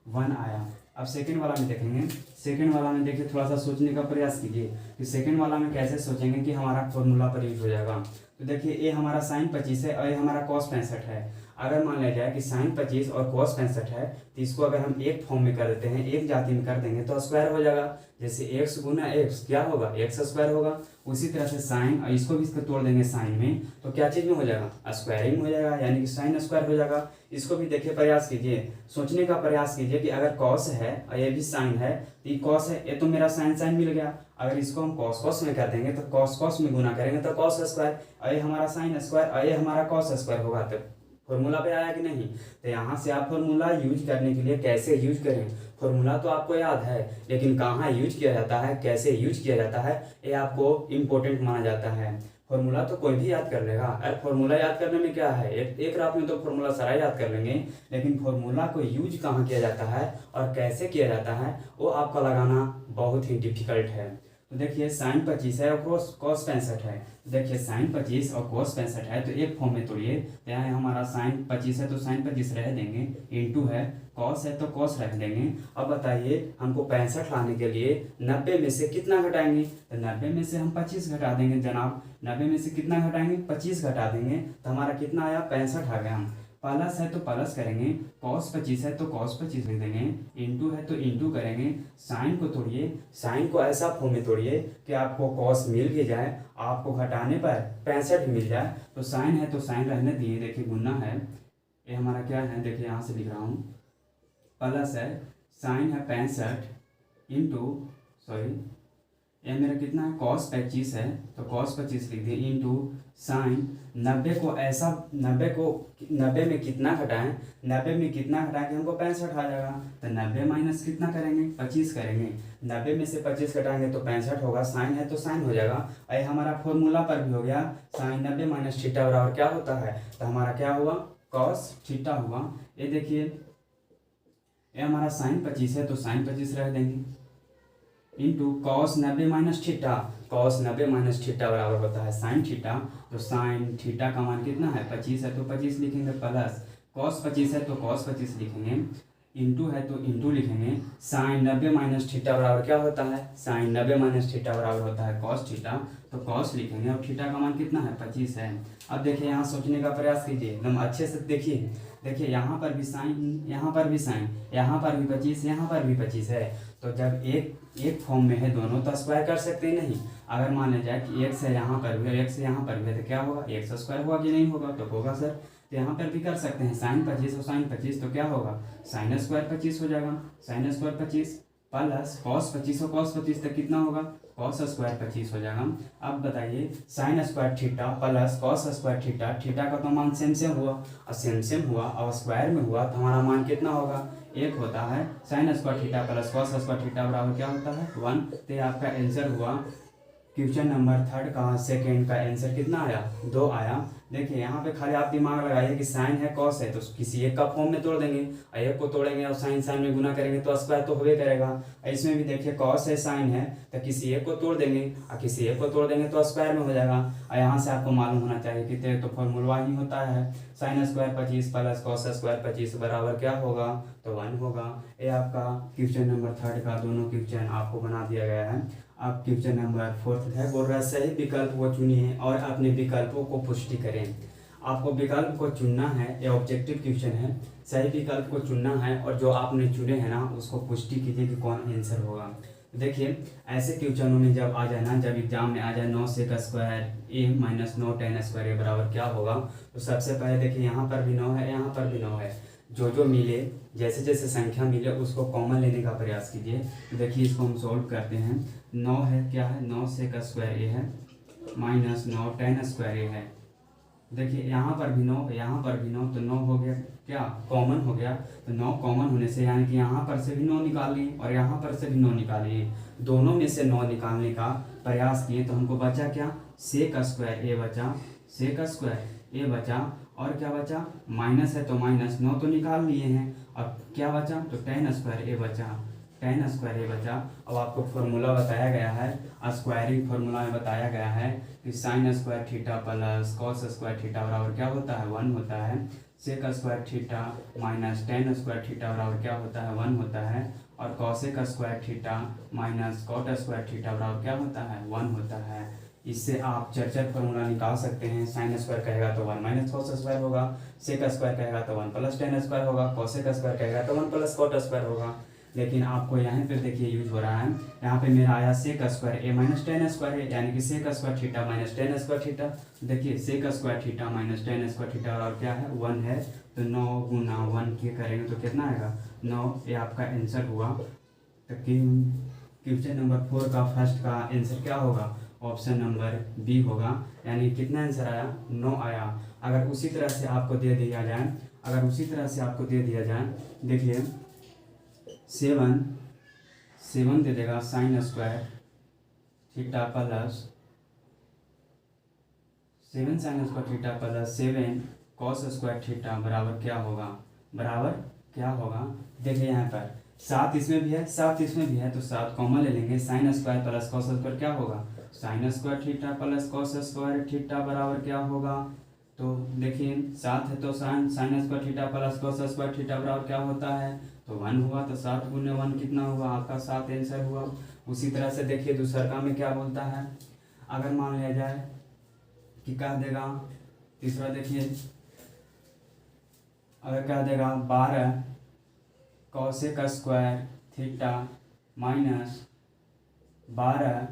1 आया। अब सेकंड वाला में देखेंगे। सेकंड वाला में देखिए, थोड़ा सा सोचने का प्रयास कीजिए कि सेकंड वाला में कैसे सोचेंगे कि हमारा फॉर्मूला पर यूज हो जाएगा। तो देखिए, ये हमारा साइन 25 है और ये हमारा कॉस 65 है। अगर मान लिया जाए कि साइन 25 और कॉस 65 है, तो इसको अगर हम एक फॉर्म में कर देते हैं, एक जाति में कर देंगे तो स्क्वायर हो जाएगा। जैसे एक्स गुना एक्स क्या होगा, एक्स स्क्वायर होगा। उसी तरह से साइन, और इसको भी इसको तोड़ देंगे साइन में, तो क्या चीज़ में हो जाएगा, स्क्वायरिंग हो जाएगा, यानी कि साइन स्क्वायर हो जाएगा। इसको भी देखिए, प्रयास कीजिए, सोचने का प्रयास कीजिए कि अगर कॉस है और ये भी साइन है, तो ये कॉस है, ये तो मेरा साइन साइन मिल गया। अगर इसको हम कॉस कॉस में कर देंगे तो कॉस कॉस में गुना करेंगे तो कॉस स्क्वायर, और ये हमारा साइन स्क्वायर और ये हमारा कॉस स्क्वायर होगा। तो फॉर्मूला पे आया कि नहीं। तो यहाँ से आप फॉर्मूला यूज करने के लिए कैसे यूज करें, फॉर्मूला तो आपको याद है, लेकिन कहाँ यूज किया जाता है, कैसे यूज किया जाता है, ये आपको इम्पोर्टेंट माना जाता है। फॉर्मूला तो कोई भी याद कर लेगा। अरे फॉर्मूला याद करने में क्या है, एक रात में तो फॉर्मूला सारा याद कर लेंगे, लेकिन फॉर्मूला को यूज कहाँ किया जाता है और कैसे किया जाता है, वो आपका लगाना बहुत ही डिफिकल्ट है। तो देखिए, साइन 25 है और कॉस 65 है। देखिए, साइन 25 और कॉस 65 है, तो एक फॉर्म में तोड़िए। तो यहाँ हमारा साइन 25 है तो साइन 25 रह देंगे, इंटू है, कॉस है तो कॉस रख देंगे। अब बताइए, हमको 65 लाने के लिए 90 में से कितना घटाएंगे। तो 90 में से हम 25 घटा देंगे जनाब। 90 में से कितना घटाएंगे, 25 घटा देंगे, तो हमारा कितना आया, 65 आ गया। हम प्लस है तो प्लस करेंगे, कॉस 25 है तो कॉस 25 लिख देंगे, इंटू है तो इंटू करेंगे। साइन को तोड़िए, साइन को ऐसा फॉर्म में तोड़िए कि आपको कॉस मिल भी जाए, आपको घटाने पर 65 मिल जाए। तो साइन है तो साइन रहने दिए, देखिए गुना है, ये हमारा क्या है, देखिए यहाँ से लिख रहा हूँ, प्लस है, साइन है 65 इंटू, सॉरी ये मेरा कितना है, कॉस 25 है तो कॉस 25 लिख दिए, इंटू साइन 90 को ऐसा, 90 में कितना घटाएं, 90 में कितना घटाएं कि हमको 65 आ जाएगा। तो 90 माइनस कितना करेंगे, 25 करेंगे। 90 में से 25 घटाएंगे तो 65 होगा। साइन है तो साइन हो जाएगा। और हमारा फॉर्मूला पर भी हो गया, साइन 90 माइनस थीटा बराबर क्या होता है, तो हमारा क्या हुआ, कॉस थीटा हुआ। ये देखिए, ये हमारा साइन 25 है तो साइन 25 रख देंगे, into cos 90 minus theta, cos 90 minus theta बराबर होता है साइन थीटा। तो साइन थीटा का मान कितना है, 25 है तो 25 लिखेंगे, प्लस कॉस 25 है तो कॉस 25 लिखेंगे, इंटू है तो इंटू लिखेंगे। साइन 90 माइनस थीटा बराबर क्या होता है, साइन 90 माइनस थीटा बराबर होता है कॉस थीटा, तो कॉस लिखेंगे। और थीटा का मान कितना है, 25 है। अब देखिए, यहाँ सोचने का प्रयास कीजिए, एकदम अच्छे से देखिए। देखिए, यहाँ पर भी साइन, यहाँ पर भी साइन, यहाँ पर भी 25, यहाँ पर भी 25 है। तो जब एक फॉर्म में है दोनों, तो स्क्वायर कर सकते हैं नहीं। अगर मान लिया जाए कि एक्स है यहाँ पर भी और एक्स यहाँ पर भी है, तो क्या होगा, एक्स स्क्वायर होगा कि नहीं होगा, तो होगा सर। तो यहाँ पर भी कर सकते हैं, साइन 25 और साइन 25, तो क्या होगा, साइन स्क्वायर 25 हो जाएगा। साइन स्क्वायर 25 प्लस कॉस 25 और कॉस 25 तक कितना होगा, कॉस स्क्वायर 25 हो जाएगा। अब बताइए, sign square theta plus cos square theta, theta का तो मान सेम सेम हुआ और सेम हुआ और स्क्वायर में हुआ, तो हमारा मान कितना होगा, 1 होता है। Sign square theta plus cos square theta बराबर क्या होता है, 1। तो ये आपका आंसर हुआ। क्वेश्चन नंबर 3 का सेकेंड का आंसर कितना आया, 2 आया। देखिए, यहाँ पे खाली आप दिमाग लगाइए कि साइन है कॉस है, तो किसी एक का फॉर्म में तोड़ देंगे, और एक को तोड़ेंगे और साइन साइन में गुना करेंगे तो स्क्वायर तो होवे करेगा। इसमें भी देखिए, कॉस है साइन है, तो किसी एक को तोड़ देंगे और किसी एक को तोड़ देंगे तो स्क्वायर में हो जाएगा। और यहाँ से आपको मालूम होना चाहिए कि तो फॉर्मूला ही होता है, sine square 25 plus cos square 25 बराबर क्या होगा, तो 1 होगा। ये आपका क्वेश्चन नंबर 3 का दोनों क्वेश्चन आपको बना दिया गया है। अब क्वेश्चन नंबर 4 है, बोल रहा है सही विकल्प को चुनिए और अपने विकल्पों को पुष्टि करें। आपको विकल्प को चुनना है, ये ऑब्जेक्टिव क्वेश्चन है, सही विकल्प को चुनना है और जो आपने चुने हैं ना उसको पुष्टि कीजिए कि कौन आंसर होगा। देखिए, ऐसे क्वेश्चनों में जब आ जाए ना, जब एग्जाम में आ जाए 9 sec square A minus 9 tan square ए बराबर क्या होगा, तो सबसे पहले देखिए, यहाँ पर भी 9 है, यहाँ पर भी 9 है, जो मिले, जैसे जैसे संख्या मिले उसको कॉमन लेने का प्रयास कीजिए। तो देखिए, इसको हम सॉल्व करते हैं। 9 है, क्या है, 9 सेक स्क्वायर ए है माइनस 9 tan स्क्वायर ए है। देखिए, यहाँ पर भी 9, यहाँ पर भी 9, तो 9 हो गया क्या, कॉमन हो गया। तो 9 कॉमन होने से यानी कि यहाँ पर से भी 9 निकाल लिए और यहाँ पर से भी 9 निकाल लिए, दोनों में से 9 निकालने का प्रयास किए, तो हमको बचा क्या, सेक स्क्वायर ए बचा, सेक स्क्वायर ए बचा, और क्या बचा, माइनस है तो माइनस 9 तो निकाल लिए हैं, और क्या बचा, तो tan स्क्वायर ए बचा, tan स्क्वायर ए बचा। अब आपको फॉर्मूला बताया गया है, स्क्वायरिंग फॉर्मूला में बताया गया है कि sine square theta plus cos square theta बराबर क्या होता है, 1 होता है। Sec square theta minus tan square theta बराबर क्या होता है, 1 होता है। और cosec square theta minus cot square theta बराबर क्या होता है 1 होता है। इससे आप चरचर फॉर्मूला निकाल सकते हैं। साइन स्क्वायर कहेगा तो 1 माइनस कॉस स्क्वायर होगा, सेक स्क्वायर कहेगा तो 1 प्लस टेन स्क्वायर होगा, कॉसेक स्क्वायर कहेगा तो 1 प्लस कॉट स्क्वायर होगा। लेकिन आपको यहाँ पे देखिए यूज हो रहा है, यहाँ पे मेरा आया sec square A minus tan square है, यानी कि sec square theta minus tan square theta. देखिए sec square theta minus tan square theta और क्या है 1 है, तो 9 गुना 1 के करेंगे तो कितना आएगा 9। ये आपका आंसर हुआ। तो क्वेश्चन नंबर 4 का फर्स्ट का आंसर क्या होगा, ऑप्शन नंबर बी होगा। यानी कितना आंसर आया 9 आया। अगर उसी तरह से आपको दे दिया जाए, देखिए 7 दे देगा sign square theta plus 7 sign square theta plus 7 cos square theta बराबर क्या होगा। देखिए यहाँ पर 7 इसमें भी है, 7 इसमें भी है, तो 7 कॉमन ले लेंगे। Sine square plus cos square क्या होगा, sign square theta plus cos square theta बराबर क्या होगा। तो देखिए 7 है तो sign square theta plus cos square theta बराबर क्या होता है, तो 1 हुआ। तो 7 गुने 1 कितना हुआ, आपका 7 आंसर हुआ। उसी तरह से देखिए दूसरा का में क्या बोलता है, अगर मान लिया जाए कि कह देगा, तीसरा देखिए अगर कह देगा 12 cosec square theta minus 12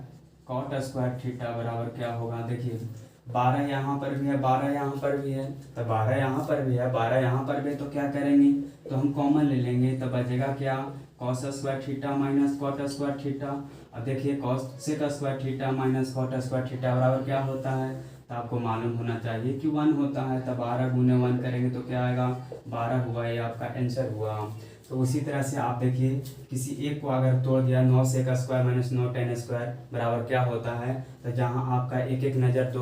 cot square theta बराबर क्या होगा। देखिए 12 यहाँ पर भी है, 12 यहाँ पर भी है, तो 12 यहाँ पर भी है, 12 यहाँ पर भी है, तो क्या करेंगे, तो हम कॉमन ले लेंगे। तो बचेगा क्या, cos square theta minus cot square theta. अब देखिए cosec square theta minus cot square theta बराबर क्या होता है, तो आपको मालूम होना चाहिए कि 1 होता है। तो 12 गुने 1 करेंगे तो क्या आएगा 12 हुआ, ये आपका आंसर हुआ। तो उसी तरह से आप देखिए किसी एक को अगर तोड़ दिया 9 sec square minus 9 tan square बराबर क्या होता है, तो जहाँ आपका एक एक नज़र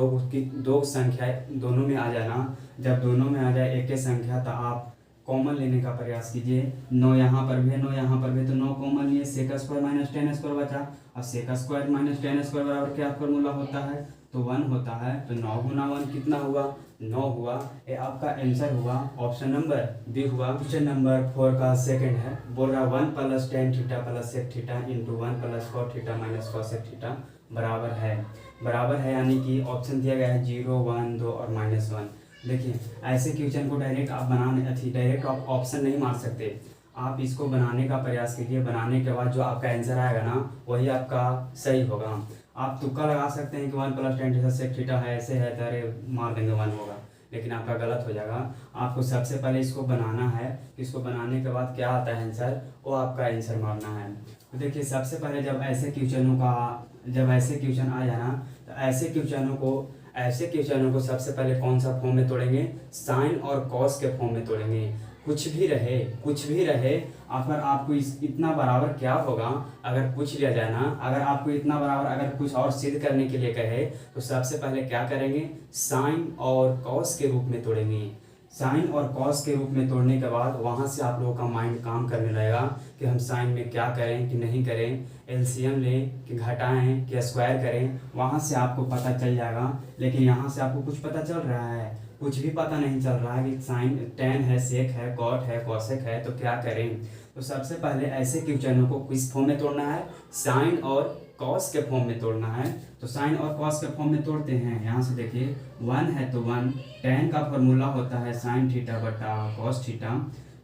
दो संख्या दोनों में आ जाना, जब दोनों में आ जाए एक एक संख्या तो आप कॉमन लेने का प्रयास कीजिए। 9 यहाँ पर भी है, 9 यहाँ पर भी है, तो 9 कॉमन लिए, sec square minus tan square बचा। और sec square minus tan square बराबर क्या फॉर्मूला होता है, तो 1 होता है। तो 9 गुना 1 कितना हुआ, 9 हुआ। ये आपका आंसर हुआ, ऑप्शन नंबर बी हुआ। क्वेश्चन नंबर 4 का सेकंड है, बोल रहा 1 plus tan theta plus sec theta into 1 plus cot theta minus cosec theta बराबर है, यानी कि ऑप्शन दिया गया है 0 1 2 और -1। देखिए ऐसे क्वेश्चन को डायरेक्ट आप डायरेक्ट आप ऑप्शन नहीं मार सकते, आप इसको बनाने का प्रयास कीजिए। बनाने के बाद जो आपका आंसर आएगा ना वही आपका सही होगा। आप तुक्का लगा सकते हैं कि 1 plus tan theta sec theta है, ऐसे है तो अरे मार देंगे 1 होगा, लेकिन आपका गलत हो जाएगा। आपको सबसे पहले इसको बनाना है, इसको बनाने के बाद क्या आता है आंसर, वो आपका आंसर मारना है। तो देखिए सबसे पहले जब ऐसे क्वेश्चन आ जाना, तो ऐसे क्वेश्चनों को सबसे पहले कौन सा फॉर्म में तोड़ेंगे, साइन और कॉस के फॉर्म में तोड़ेंगे। कुछ भी रहे, अगर आपको इतना बराबर क्या होगा, अगर पूछ लिया जाए ना, अगर आपको इतना बराबर अगर कुछ और सिद्ध करने के लिए कहे, तो सबसे पहले क्या करेंगे, साइन और कॉस के रूप में तोड़ेंगे। साइन और कॉस के रूप में तोड़ने के बाद वहाँ से आप लोगों का माइंड काम करने लगेगा कि हम साइन में क्या करें कि नहीं करें, एलसीएम लें कि घटाएं कि स्क्वायर करें, वहाँ से आपको पता चल जाएगा। लेकिन यहाँ से आपको कुछ पता चल रहा है, कुछ भी पता नहीं चल रहा है कि साइन टेन है, सेक है, कॉट है, कॉसेक है, तो क्या करें। तो सबसे पहले ऐसे क्वेश्चनों को किस फॉर्म में तोड़ना है, साइन और कॉस के फॉर्म में तोड़ना है। तो साइन और कॉस के फॉर्म में तोड़ते हैं। यहाँ से देखिए 1 है तो 1, टेन का फॉर्मूला होता है साइन थीटा बटा कॉस थीटा,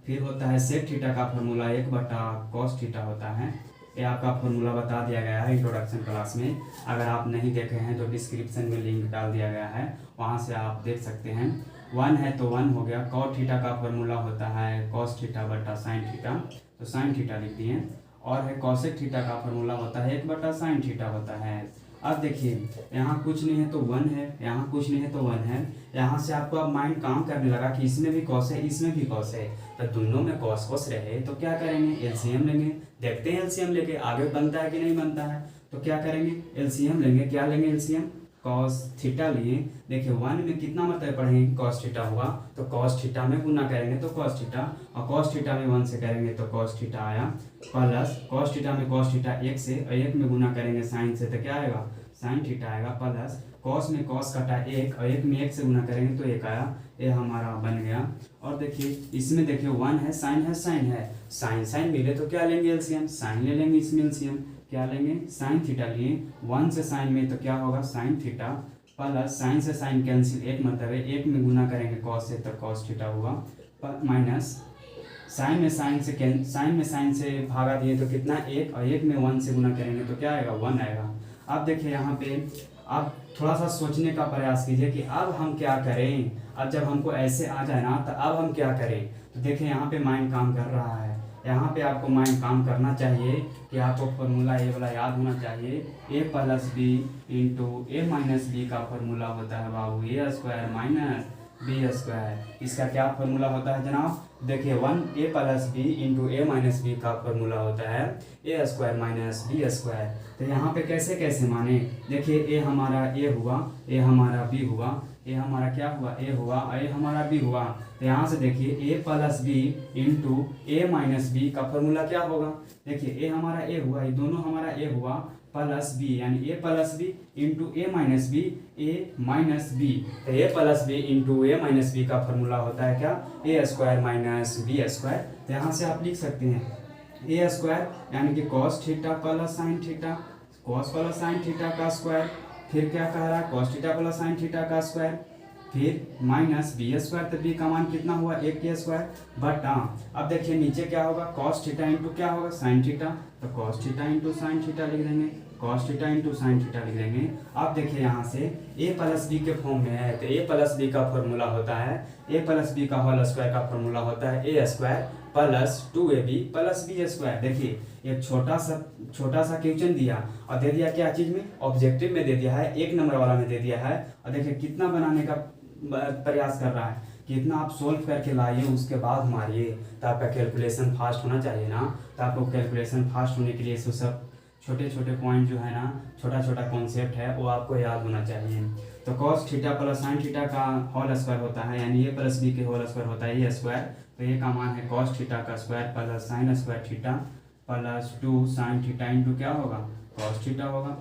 फिर होता है सेक थीटा का फॉर्मूला 1 बटा कॉस थीटा होता है। ये आपका फॉर्मूला बता दिया गया है इंट्रोडक्शन क्लास में, अगर आप नहीं देखे हैं तो डिस्क्रिप्शन में लिंक डाल दिया गया है, वहाँ से आप देख सकते हैं। 1 है तो 1 हो गया। कॉट थीटा का फॉर्मूला होता है कॉस थीटा बटा साइन थीटा, तो साइन थीटा लिख दिए। और है कॉसेक थीटा का फॉर्मूला होता है 1 बटा साइन थीटा होता है। अब देखिए यहाँ कुछ नहीं है तो 1 है, यहाँ कुछ नहीं है तो 1 है। यहाँ से आपको अब माइंड काम करने लगा कि इसमें भी कॉस है, इसमें भी कॉस है, तो दोनों में कॉस कॉस रहे तो क्या करेंगे, एलसीएम लेंगे। देखते हैं एलसीएम लेके आगे बनता है कि नहीं बनता है। तो क्या करेंगे, एलसीएम लेंगे। क्या लेंगे, एलसीएम कॉस थीटा लिए। देखिए 1 में कितना मतलब पढ़ेंगे, कॉस थीटा हुआ, तो कॉस थीटा में गुना करेंगे तो कॉस थीटा, और कॉस थीटा में 1 से करेंगे तो कॉस थीटा आया, प्लस कॉस थीटा में कॉस थीटा 1 से, और 1 में गुना करेंगे साइन से तो क्या आएगा, साइन थीटा आएगा प्लस कॉस में कॉस कटा एक और एक में एक से गुना करेंगे तो एक आया, ये हमारा बन गया। और देखिए इसमें देखिए 1 है साइन है साइन है, साइन साइन मिले तो क्या लेंगे एलसीएम, साइन ले लेंगे, इसमें एलसीएम क्या लेंगे साइन थीटा लिए, 1 से साइन में तो क्या होगा साइन थीटा प्लस साइन से साइन कैंसिल, एक मतलब है एक में गुना करेंगे कॉस से तो कॉस थीटा हुआ, माइनस साइन में साइन से भागा दिए तो कितना एक, और एक में 1 से गुना करेंगे तो क्या आएगा 1 आएगा। अब देखिए यहाँ पे आप थोड़ा सा सोचने का प्रयास कीजिए कि अब हम क्या करें, अब जब हमको ऐसे आ जाए ना तो अब हम क्या करें। तो देखिए यहाँ पे माइंड काम कर रहा है, यहाँ पे आपको माइंड काम करना चाहिए कि आपको फॉर्मूला ये वाला याद होना चाहिए, ए प्लस बी इंटू ए माइनस बी का फॉर्मूला होता है बाबू ए स्क्वायर माइनस बी स्क्वायर। इसका क्या फॉर्मूला होता है जनाब, देखिए 1 ए प्लस बी इंटू ए माइनस बी का फॉर्मूला होता है A square minus B square. तो यहाँ पे कैसे कैसे माने, देखिए ए हमारा ए हुआ, ए हमारा बी हुआ, ए हमारा क्या हुआ ए हुआ, ए हमारा बी हुआ। तो यहाँ से देखिए ए प्लस बी इंटू ए माइनस बी का फॉर्मूला क्या होगा, देखिए ए हमारा ए हुआ, ये दोनों हमारा ए हुआ प्लस बी यानी ए प्लस बी इंटू ए माइनस बी, ए माइनस बी। तो A plus B into A minus B का फॉर्मूला होता है क्या ए स्क्वायर माइनस बी स्क्वायर। तो यहाँ से आप लिख सकते हैं ए स्क्वायर यानी कि cos theta plus sine theta, cos plus sine theta का स्क्वायर, फिर क्या कह रहा है cos theta plus sine theta का स्क्वायर, फिर माइनस बी स्क्वायर। तो बी का मान कितना हुआ एक के स्क्वायर बटा, अब देखिए नीचे क्या होगा कॉस थीटा इंटू क्या होगा साइन थीटा, तो cos theta into sine theta लिख देंगे, cos theta into sine theta लिख देंगे। अब देखिए यहाँ से ए प्लस बी के फॉर्म में है तो ए प्लस बी का फॉर्मूला होता है, ए प्लस बी का होल स्क्वायर का फॉर्मूला होता है A square plus 2ab plus B square. देखिए एक छोटा सा क्वेश्चन दिया और दे दिया क्या चीज़ में, ऑब्जेक्टिव में दे दिया है, एक नंबर वाला में दे दिया है। और देखिए कितना बनाने का प्रयास कर रहा है, कितना आप सोल्व करके लाइए उसके बाद मारिए, तो आपका कैलकुलेशन फास्ट होना चाहिए ना। तो आपको कैलकुलेशन फास्ट होने के लिए सब छोटे छोटे पॉइंट जो है ना, छोटा छोटा कॉन्सेप्ट है वो आपको याद होना चाहिए। तो cos theta plus sine theta का होल स्क्वायर होता है यानी ए प्लस बी के होल स्क्वायर होता है ए स्क्वायर। तो ये का मान है कॉस थीटा का square plus sine square theta plus 2 sine theta into क्या होगा कॉस थीटा होगा,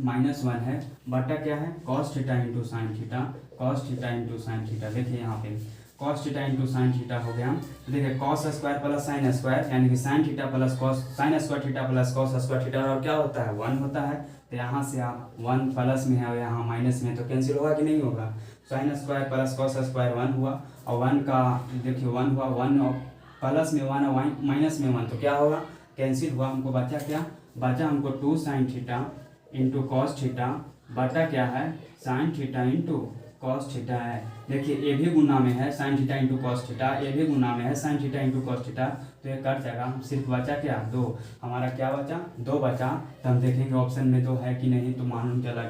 माइनस 1 है बटा क्या है cos theta into sine theta, cos theta into sine theta. देखिए यहाँ पे cos theta into sine theta हो गया। तो देखिए cos square plus sine square यानी कि sine theta plus cos sine square theta plus cos square theta और क्या होता है 1 होता है। तो यहाँ से आप 1 प्लस में है और यहाँ माइनस में, तो कैंसिल होगा कि नहीं होगा, sine square plus cos square 1 हुआ और 1 का देखिए 1 हुआ, 1 प्लस में 1 और माइनस में 1 तो क्या होगा कैंसिल हुआ। हमको बचा क्या, बचा हमको 2 sine theta into cos theta बटा क्या है sine theta into cos theta है। देखिए ए भी गुना में है sine theta into cos theta, ए भी गुना में है sine theta into cos theta, तो ये कट जाएगा। सिर्फ बचा क्या 2, हमारा क्या बचा 2 बचा। तो हम देखेंगे ऑप्शन में 2 है कि नहीं, तो मालूम चला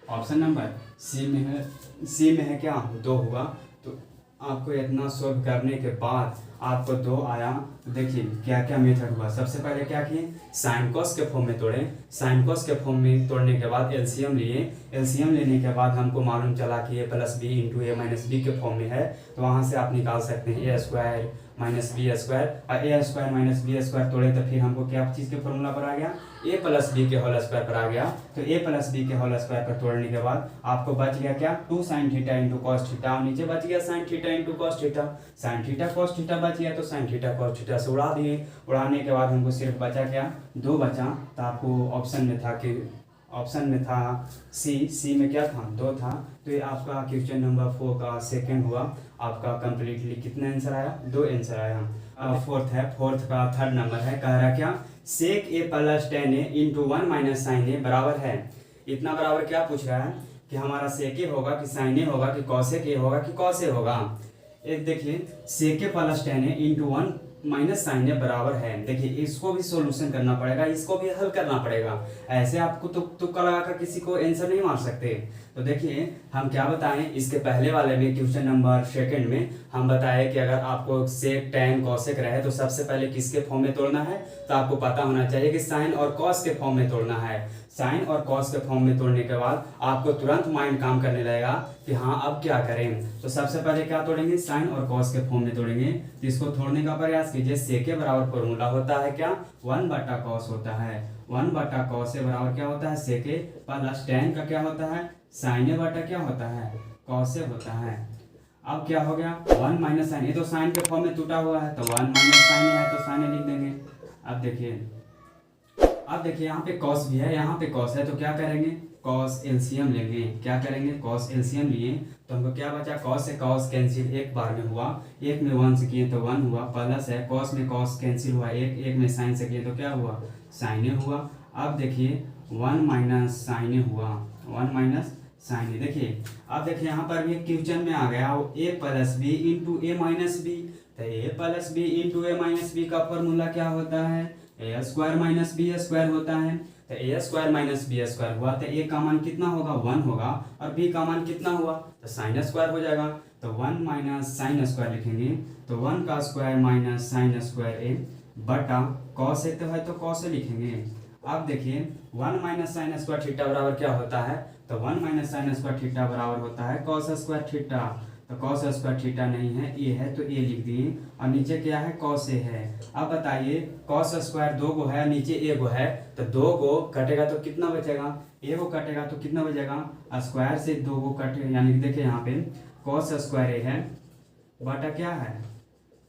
ऑप्शन नंबर सी में है क्या 2 हुआ। तो आपको इतना सॉल्व करने के बाद आपको 2 आया। तो देखिए क्या क्या मेथड हुआ, सबसे पहले क्या किए साइन कॉस के फॉर्म में तोड़े, साइन कॉस के फॉर्म में तोड़ने के बाद एलसीएम लिए, एलसीएम लेने के बाद हमको मालूम चला कि ए प्लस बी इंटू ए माइनस बी के फॉर्म में है। तो वहाँ से आप निकाल सकते हैं ए स्क्वायर माइनस बी स्क्वायर, और ए स्क्वायर माइनस बी स्क्वायर तोड़े तो फिर हमको क्या चीज़ के फॉर्मूला पर आ गया ए प्लस बी के होल स्क्वायर पर आ गया। तो ए प्लस बी के होल स्क्वायर पर तोड़ने के बाद आपको बच गया क्या 2 sine theta into cos theta और नीचे बच गया sign theta into cos theta, sine theta cos theta बच गया तो साइन थीटा कॉस थीटा से उड़ा दिए। उड़ाने के बाद हमको सिर्फ बचा क्या 2 बचा। तो आपको ऑप्शन में था सी में क्या था 2 था। तो ये आपका क्वेश्चन नंबर 4 का सेकंड हुआ आपका कंप्लीटली। कितना आंसर आया 2 आंसर आया। फोर्थ है, फोर्थ का 3rd नंबर है, कह रहा क्या सेक ए plus ten A into 1 minus sign A बराबर है। इतना बराबर क्या पूछ रहा है कि हमारा सेक ए होगा कि साइन ए होगा कि कॉसेक ए होगा कि कॉस ए होगा। एक देखिए सेक ए plus ten A into 1 minus sign A बराबर है। देखिए इसको भी सॉल्यूशन करना पड़ेगा, इसको भी हल करना पड़ेगा, ऐसे आपको तुक्का लगाकर किसी को आंसर नहीं मार सकते। तो देखिए हम क्या बताएं, इसके पहले वाले में क्वेश्चन नंबर 2 में हम बताए कि अगर आपको सेक टेन कॉसेक रहे तो सबसे पहले किसके फॉर्म में तोड़ना है, तो आपको पता होना चाहिए कि साइन और कॉस के फॉर्म में तोड़ना है। साइन और कॉस के फॉर्म में तोड़ने के बाद आपको तुरंत माइंड काम करने लगेगा कि हाँ अब क्या करें। तो सबसे पहले क्या तोड़ेंगे साइन और कॉस के फॉर्म में तोड़ेंगे। तो इसको तोड़ने का प्रयास कीजिए। सेक के बराबर फॉर्मूला होता है क्या 1 बटा कॉस होता है 1 बटा कॉस ए बराबर क्या होता है सेक ए, प्लस टेन का क्या होता है साइन ए बटा क्या होता है कॉस ए होता है। अब क्या हो गया 1 माइनस साइन, ये तो साइन के फॉर्म में टूटा हुआ है, तो 1 माइनस साइन है तो साइन लिख देंगे। अब देखिए यहाँ पे कॉस भी है, यहाँ पे कॉस है, तो क्या करेंगे कॉस एलसीएम लेंगे। क्या करेंगे कॉस एलसीएम लिए तो हमको क्या बचा, कॉस से कॉस कैंसिल एक बार में हुआ, एक में 1 से किए तो 1 हुआ, प्लस है कॉस में कॉस कैंसिल हुआ, एक में साइन से किए तो क्या हुआ साइन हुआ। अब देखिए 1 माइनस साइन हुआ, 1 माइनस साइन। देखिए अब देखिए यहाँ पर भी क्वेश्चन में आ गया ए प्लस बी इंटू ए माइनस बी, तो A plus B into A minus B का फॉर्मूला क्या होता है A square minus B square होता है। तो ए स्क्वायर माइनस बी स्क्वायर हुआ तो ए का मान कितना होगा 1 होगा, और बी का मान कितना हुआ तो साइन स्क्वायर हो जाएगा। तो 1 माइनस साइन स्क्वायर लिखेंगे, तो 1 का स्क्वायर माइनस साइन स्क्वायर ए बटा कॉस ए तो है तो कॉस ए लिखेंगे। अब देखिए 1 माइनस साइन स्क्वायर थीटा बराबर क्या होता है, तो 1 माइनस साइन स्क्वायर थीटा बराबर होता है कॉस स्क्वायर थीटा। तो कॉस स्क्वायर थीटा नहीं है, ए है तो ए लिख दिए, और नीचे क्या है कॉस ए है। अब बताइए कॉस स्क्वायर 2 गो है, नीचे ए गो है, तो 2 गो कटेगा तो कितना बचेगा, ए गो कटेगा तो कितना बचेगा, स्क्वायर से 2 गो कटे, यानी देखिए यहाँ पे कॉस स्क्वायर ए है बटा क्या है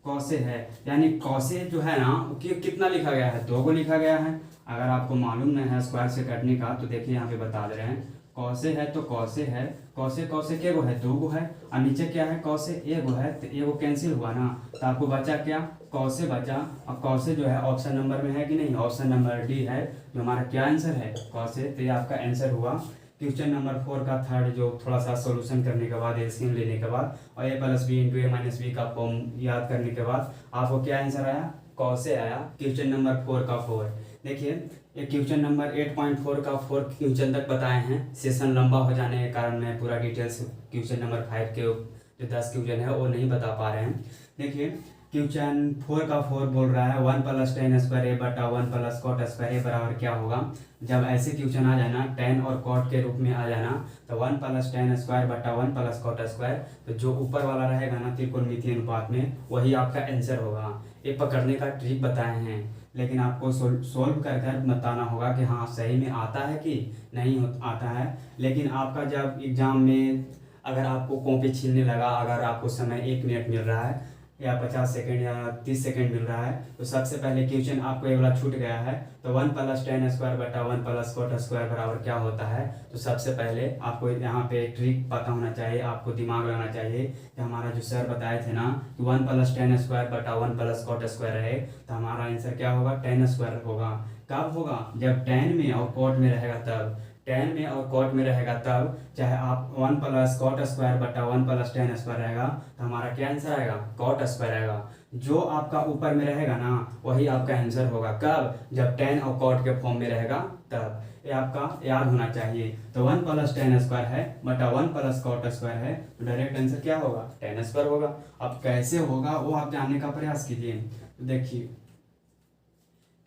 कॉस ए है, यानी कॉस ए जो है ना कितना लिखा गया है 2 गो लिखा गया है। अगर आपको मालूम नहीं है स्क्वायर से कटने का तो देखिए यहाँ पे बता दे रहे हैं, कॉसे है तो कॉसे है, कॉसे कॉसे के गो है 2 गो है, और नीचे क्या है कॉसे ए गो है, तो ए गो कैंसिल हुआ ना, तो आपको बचा क्या कॉसे बचा। और कॉसे जो है ऑप्शन नंबर में है कि नहीं, ऑप्शन नंबर डी है जो हमारा क्या आंसर है कॉसे। तो ये आपका आंसर हुआ क्वेश्चन नंबर 4 का थर्ड, जो थोड़ा सा सोल्यूशन करने के बाद एलसीएम लेने के बाद और ए प्लस बी इंटू ए माइनस बी का फॉर्म याद करने के बाद आपको क्या आंसर आया कॉसे आया क्वेश्चन नंबर 4 का 4। देखिए ये क्वेश्चन नंबर 8.4 का 4 क्वेश्चन तक बताए हैं, सेशन लंबा हो जाने के कारण मैं पूरा डिटेल्स क्वेश्चन नंबर 5 के जो 10 क्वेश्चन है वो नहीं बता पा रहे हैं। देखिए क्वेश्चन 4 का 4 बोल रहा है 1 प्लस टेन स्क्वायर ए बटा 1 प्लस कॉट स्क्वायर ए बराबर क्या होगा। जब ऐसे क्वेश्चन आ जाना टेन और कॉट के रूप में आ जाना, तो 1 प्लस टेन स्क्वायर बटा 1 प्लस कॉट स्क्वायर, तो जो ऊपर वाला रहेगा ना त्रिकोणमितीय अनुपात में वही आपका आंसर होगा। ये पकड़ने का ट्रिक बताए हैं, लेकिन आपको सोल्व कर कर बताना होगा कि हाँ सही में आता है कि नहीं आता है। लेकिन आपका जब एग्ज़ाम में अगर आपको कॉपी छीनने लगा, अगर आपको समय 1 मिनट मिल रहा है या 50 सेकेंड या 30 सेकेंड मिल रहा है, तो सबसे पहले क्वेश्चन आपको ये वाला छूट गया है, तो 1 प्लस टेन स्क्वायर बटा 1 प्लस कॉट स्क्वायर बराबर क्या होता है। तो सबसे पहले आपको यहाँ पे ट्रिक पता होना चाहिए, आपको दिमाग लगाना चाहिए कि हमारा जो सर बताए थे ना कि 1 प्लस टेन स्क्वायर बटा 1 प्लस कॉट स्क्वायर रहे, तो हमारा आंसर क्या होगा टेन स्क्वायर होगा। कब होगा जब टेन में और कॉट में रहेगा तब, टेन में और कॉट में रहेगा तब, चाहे आप 1 प्लस कॉट स्क्वायर बटा 1 प्लस टेन स्क्वायर रहेगा तो हमारा क्या आंसर आएगा कॉट स्क्वायर आएगा। जो आपका ऊपर में रहेगा ना वही आपका आंसर होगा। कब जब टेन और कॉट के फॉर्म में रहेगा तब, ये आपका याद होना चाहिए। तो 1 प्लस टेन स्क्वायर है बटा 1 प्लस कॉट स्क्वायर है, तो डायरेक्ट आंसर क्या होगा टेन स्क्वायर होगा। अब कैसे होगा वो आप जानने का प्रयास कीजिए। तो देखिए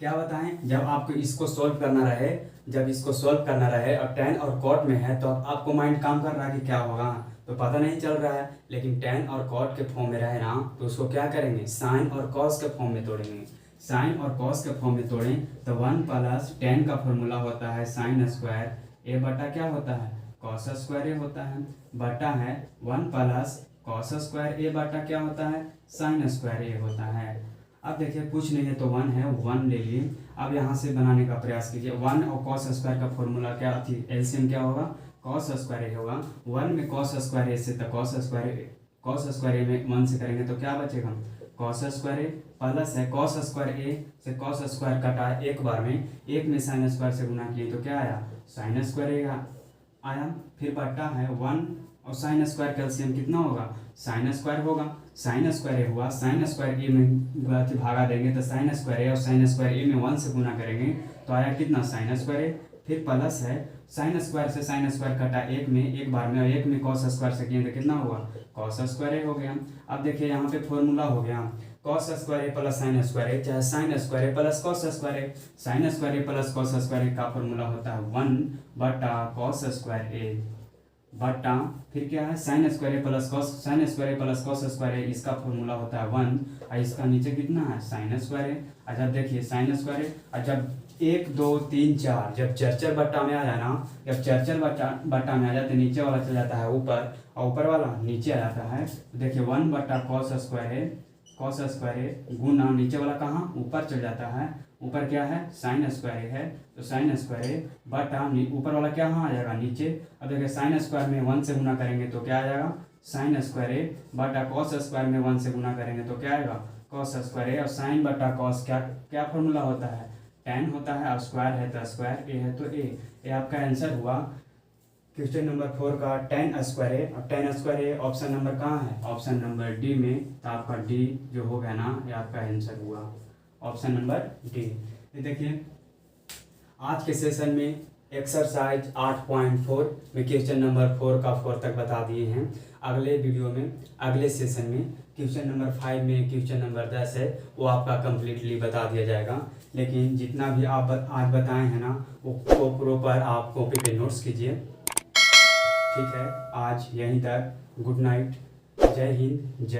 क्या बताएं, जब आपको इसको सोल्व करना रहे, जब इसको सोल्व करना रहे और टेन और कॉट में है तो आपको माइंड काम कर रहा है कि क्या होगा, तो पता नहीं चल रहा है। लेकिन टेन और कॉट के फॉर्म में रहे ना तो उसको क्या करेंगे साइन और कॉस के फॉर्म में तोड़ेंगे। साइन और कॉस के फॉर्म में तोड़ें तो 1 प्लस टेन का फॉर्मूला होता है साइन स्क्वायर ए बटा क्या होता है कॉस स्क्वायर ए होता है, बटा है 1 प्लस कॉस स्क्वायर ए बटा क्या होता है साइन स्क्वायर ए होता है। अब देखिए कुछ नहीं है तो 1 है, 1 ले लिए। अब यहाँ से बनाने का प्रयास कीजिए। 1 और कॉस स्क्वायर का फॉर्मूला क्या थी, एलसीएम क्या होगा कॉस स्क्वायर ए होगा। 1 में कॉस स्क्वायर ए से तो कॉस स्क्वायर ए में 1 से करेंगे तो क्या बचेगा कॉस स्क्वायर ए, प्लस है कॉस स्क्वायर ए से कॉस स्क्वायर कटा एक बार में, एक में साइन स्क्वायर से गुना किए तो क्या आया साइन स्क्वायर ए आया। फिर बटा है 1 और साइन स्क्वायर का एलसीएम कितना होगा साइन स्क्वायर होगा। साइन स्क्वायर ए हुआ, साइन स्क्वायर ए में भागा देंगे तो साइन स्क्वायर ए, और साइन स्क्वायर ए में 1 से गुना करेंगे तो आया कितना साइन स्क्वायर ए। फिर प्लस है साइन स्क्वायर से साइन स्क्वायर कटा एक में एक बार में, और एक में कॉस स्क्वायर से किए तो कितना हुआ कॉस स्क्वायर ए हो गया। अब देखिए यहाँ पे फॉर्मूला हो गया कॉस स्क्वायर ए प्लस साइन स्क्वायर ए, चाहे साइन स्क्वायर ए प्लस कॉस स्क्वायर ए। साइन स्क्वायर ए प्लस कॉस स्क्वायर ए का फॉर्मूला होता है 1 बटा कॉस स्क्वायर ए बटा फिर क्या है साइन स्क्वायर ए प्लस कॉस, साइन स्क्वायर ए प्लस कॉस स्क्वायर ए, इसका फॉर्मूला होता है 1 और इसका नीचे कितना है साइन स्क्वायर ए। और जब देखिए साइन स्क्वायर ए और जब 1 2 3 4 जब चरचर बट्टा में आ जाए ना, जब चरचर बट्टा में आ जाए तो नीचे वाला चल जाता है ऊपर और ऊपर वाला नीचे आ जाता है। तो देखिए 1/cos² है, cos² है गुना नीचे वाला कहाँ ऊपर चल जाता है, ऊपर क्या है sin² है, तो sin² बटा ऊपर वाला क्या कहाँ आ जाएगा नीचे। अब देखिए sin² में 1 से गुना करेंगे तो क्या आ जाएगा sin² बटा cos² में 1 से गुना करेंगे तो क्या आएगा cos²। और sin बटा cos क्या क्या फॉर्मूला होता है tan होता है, और स्क्वायर है तो स्क्वायर, ए है तो ए। ये आपका आंसर हुआ क्वेश्चन नंबर 4 का tan² है। और tan² ऑप्शन नंबर कहाँ है, ऑप्शन नंबर डी में। तो आपका डी जो हो गया ना ये आपका आंसर हुआ ऑप्शन नंबर डी। ये देखिए आज के सेशन में एक्सरसाइज 8.4 में क्वेश्चन नंबर 4 का 4 तक बता दिए हैं। अगले वीडियो में अगले सेशन में क्वेश्चन नंबर 5 में क्वेश्चन नंबर 10 है वो आपका कम्प्लीटली बता दिया जाएगा। लेकिन जितना भी आप आज बताए हैं ना वो प्रॉपर आप कॉपी पे नोट्स कीजिए। ठीक है, आज यहीं तक। गुड नाइट, जय हिंद, जय